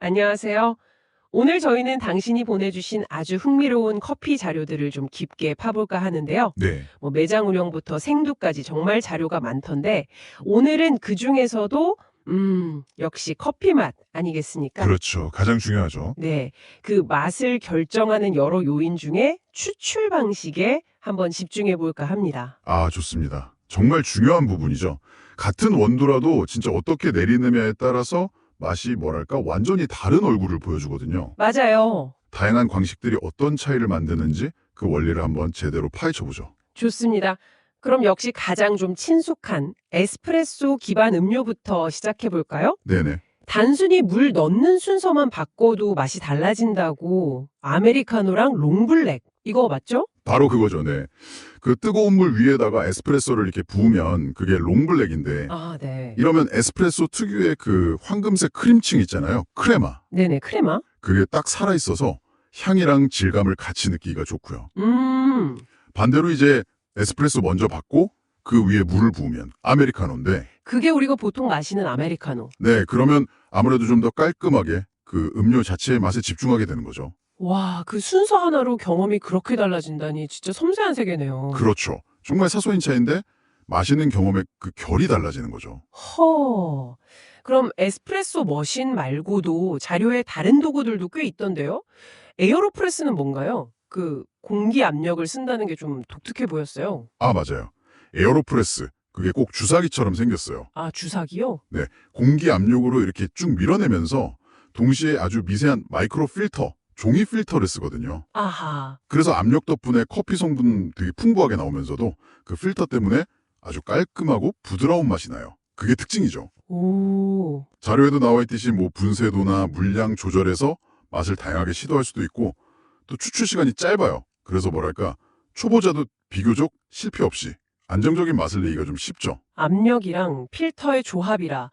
안녕하세요. 오늘 저희는 당신이 보내주신 아주 흥미로운 커피 자료들을 좀 깊게 파볼까 하는데요. 네, 매장 운영부터 생두까지 정말 자료가 많던데, 오늘은 그 중에서도, 역시 커피 맛 아니겠습니까? 그렇죠. 가장 중요하죠. 네. 그 맛을 결정하는 여러 요인 중에 추출 방식에 한번 집중해 볼까 합니다. 아, 좋습니다. 정말 중요한 부분이죠. 같은 원두라도 진짜 어떻게 내리느냐에 따라서 맛이 뭐랄까 완전히 다른 얼굴을 보여주거든요. 맞아요. 다양한 광식들이 어떤 차이를 만드는지 그 원리를 한번 제대로 파헤쳐보죠. 좋습니다. 그럼 역시 가장 좀 친숙한 에스프레소 기반 음료부터 시작해 볼까요? 네네. 단순히 물 넣는 순서만 바꿔도 맛이 달라진다고 아메리카노랑 롱블랙 이거 맞죠? 바로 그거죠, 네. 그 뜨거운 물 위에다가 에스프레소를 이렇게 부으면 그게 롱블랙인데 아, 네. 이러면 에스프레소 특유의 그 황금색 크림층 있잖아요. 크레마. 네네, 크레마. 그게 딱 살아있어서 향이랑 질감을 같이 느끼기가 좋고요. 음, 반대로 이제 에스프레소 먼저 받고 그 위에 물을 부으면 아메리카노인데 그게 우리가 보통 마시는 아메리카노. 네, 그러면 아무래도 좀 더 깔끔하게 그 음료 자체의 맛에 집중하게 되는 거죠. 와, 그 순서 하나로 경험이 그렇게 달라진다니 진짜 섬세한 세계네요. 그렇죠. 정말 사소한 차이인데 마시는 경험의 그 결이 달라지는 거죠. 허. 그럼 에스프레소 머신 말고도 자료에 다른 도구들도 꽤 있던데요? 에어로프레스는 뭔가요? 그 공기 압력을 쓴다는 게 좀 독특해 보였어요. 아, 맞아요. 에어로프레스. 그게 꼭 주사기처럼 생겼어요. 아, 주사기요? 네, 공기 압력으로 이렇게 쭉 밀어내면서 동시에 아주 미세한 마이크로 필터, 종이 필터를 쓰거든요. 아하. 그래서 압력 덕분에 커피 성분 되게 풍부하게 나오면서도 그 필터 때문에 아주 깔끔하고 부드러운 맛이 나요. 그게 특징이죠. 오. 자료에도 나와 있듯이 뭐 분쇄도나 물량 조절해서 맛을 다양하게 시도할 수도 있고 또 추출 시간이 짧아요. 그래서 뭐랄까 초보자도 비교적 실패 없이 안정적인 맛을 내기가 좀 쉽죠. 압력이랑 필터의 조합이라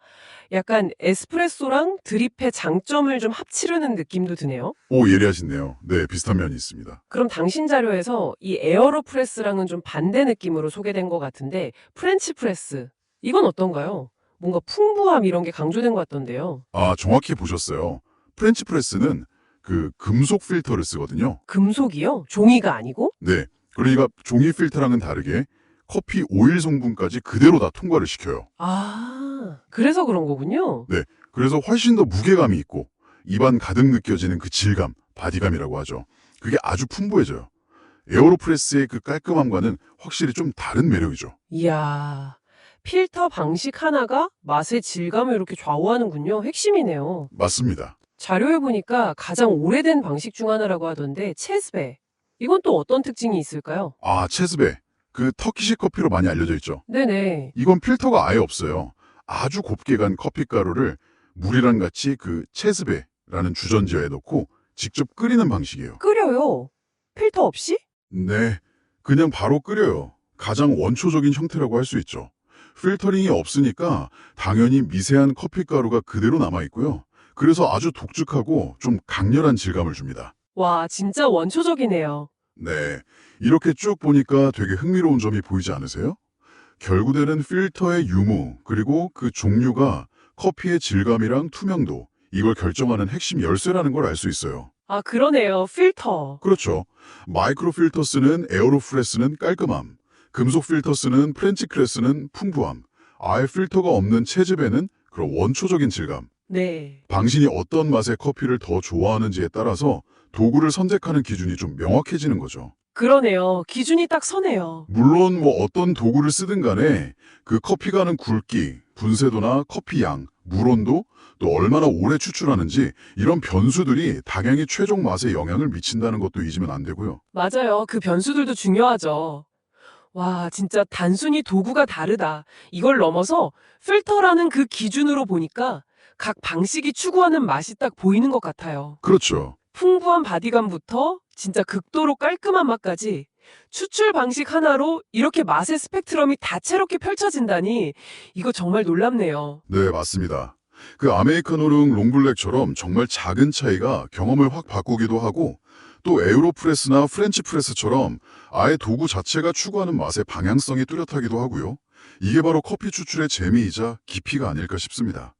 약간 에스프레소랑 드립의 장점을 좀 합치려는 느낌도 드네요. 오, 예리하시네요. 네, 비슷한 면이 있습니다. 그럼 당신 자료에서 이 에어로프레스랑은 좀 반대 느낌으로 소개된 것 같은데 프렌치 프레스 이건 어떤가요? 뭔가 풍부함 이런 게 강조된 것 같던데요. 아, 정확히 보셨어요. 프렌치 프레스는 그 금속 필터를 쓰거든요. 금속이요? 종이가 아니고? 네, 그러니까 종이 필터랑은 다르게 커피 오일 성분까지 그대로 다 통과를 시켜요. 아, 그래서 그런 거군요. 네, 그래서 훨씬 더 무게감이 있고 입안 가득 느껴지는 그 질감, 바디감이라고 하죠. 그게 아주 풍부해져요. 에어로프레스의 그 깔끔함과는 확실히 좀 다른 매력이죠. 이야, 필터 방식 하나가 맛의 질감을 이렇게 좌우하는군요. 핵심이네요. 맞습니다. 자료에 보니까 가장 오래된 방식 중 하나라고 하던데 체스베. 이건 또 어떤 특징이 있을까요? 아, 체스베. 그 터키식 커피로 많이 알려져 있죠. 네네. 이건 필터가 아예 없어요. 아주 곱게 간 커피 가루를 물이랑 같이 그 체스베라는 주전자에 넣고 직접 끓이는 방식이에요. 끓여요. 필터 없이? 네, 그냥 바로 끓여요. 가장 원초적인 형태라고 할 수 있죠. 필터링이 없으니까 당연히 미세한 커피 가루가 그대로 남아있고요. 그래서 아주 독특하고 좀 강렬한 질감을 줍니다. 와, 진짜 원초적이네요. 네, 이렇게 쭉 보니까 되게 흥미로운 점이 보이지 않으세요? 결국에는 필터의 유무, 그리고 그 종류가 커피의 질감이랑 투명도, 이걸 결정하는 핵심 열쇠라는 걸 알 수 있어요. 아, 그러네요. 필터. 그렇죠. 마이크로 필터스는 에어로프레스는 깔끔함, 금속 필터스는 프렌치크레스는 풍부함, 아예 필터가 없는 체즈베는 그런 원초적인 질감. 네. 당신이 어떤 맛의 커피를 더 좋아하는지에 따라서 도구를 선택하는 기준이 좀 명확해지는 거죠. 그러네요. 기준이 딱 서네요. 물론 뭐 어떤 도구를 쓰든 간에 그 커피가 하는 굵기, 분쇄도나 커피 양, 물 온도, 또 얼마나 오래 추출하는지 이런 변수들이 당연히 최종 맛에 영향을 미친다는 것도 잊으면 안 되고요. 맞아요. 그 변수들도 중요하죠. 와, 진짜 단순히 도구가 다르다. 이걸 넘어서 필터라는 그 기준으로 보니까 각 방식이 추구하는 맛이 딱 보이는 것 같아요. 그렇죠. 풍부한 바디감부터 진짜 극도로 깔끔한 맛까지 추출 방식 하나로 이렇게 맛의 스펙트럼이 다채롭게 펼쳐진다니 이거 정말 놀랍네요. 네, 맞습니다. 그 아메리카노랑 롱블랙처럼 정말 작은 차이가 경험을 확 바꾸기도 하고 또 에우로프레스나 프렌치 프레스처럼 아예 도구 자체가 추구하는 맛의 방향성이 뚜렷하기도 하고요. 이게 바로 커피 추출의 재미이자 깊이가 아닐까 싶습니다.